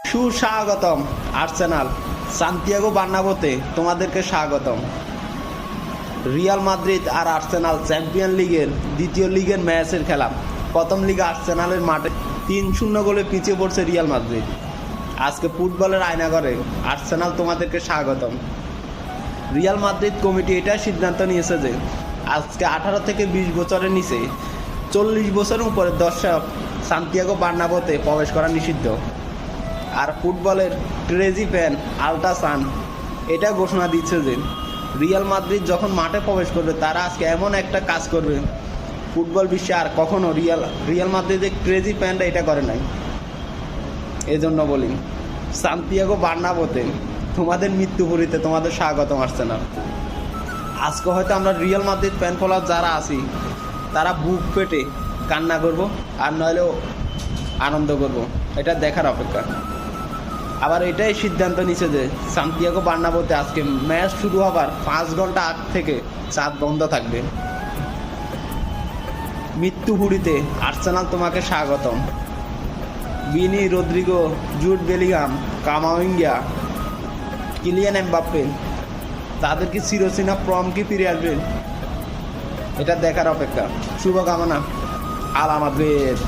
সুস্বাগতম Arsenal, Santiago বার্নাবোতে তোমাদেরকে স্বাগতম। রিয়াল মাদ্রিদ আর আর্সেনাল চ্যাম্পিয়ন লিগের দ্বিতীয় লিগের ম্যাচের খেলা। প্রথম লিগে আর্সেনালের মাঠে 3-0 গোলে পিছিয়ে পড়ছে রিয়াল মাদ্রিদ। আজকে ফুটবলের আয়নাঘরে আর্সেনাল তোমাদেরকে স্বাগতম। রিয়াল মাদ্রিদ কমিটি এটাই সিদ্ধান্ত নিয়েছে যে আজকে 18 থেকে 20 বছরের নিচে 40 বছরের উপরে দর্শক সান্তিয়াগো বার্নাবোতে প্রবেশ করা নিষিদ্ধ। আর ফুটবলের ক্রেজি ফ্যান আলট্রাসান এটা ঘোষণা দিচ্ছে যে রিয়াল মাদ্রিদ যখন মাঠে প্রবেশ করবে তারা আজকে এমন একটা কাজ করবে ফুটবল বিশ্বে আর কখনো রিয়াল মাদ্রিদের ক্রেজি ফ্যানরা এটা করে নাই। এজন্য বলি সান্তিয়াগো বার্নাবোতে তোমাদের মৃত্যুপুরীতে তোমাদের স্বাগতম আর্সেনাল। আজকে হয়তো আমরা রিয়াল মাদ্রিদ ফ্যান ফলোয়ার যারা আছি তারা বুক পেটে কান্না করব আর নইলেও আনন্দ করব, এটা দেখার অপেক্ষা। আবার এটাই সিদ্ধান্ত নিছে যে সান্তিয়াগো বার্নাবোতে আজকে ম্যাচ শুরু হবার 5 ঘন্টা আগ থেকে চাঁদ বন্ধ থাকবে। মৃত্যুপুরীতে আর্সেনাল তোমাকে স্বাগতম। Vini, Rodrygo, Jude Bellingham, Camavinga, Kylian Mbappe তাদের কি চিরচেনা প্রম কি ফিরে আসবে, এটা দেখার অপেক্ষা। শুভকামনা। আলা মাদ্রিদ।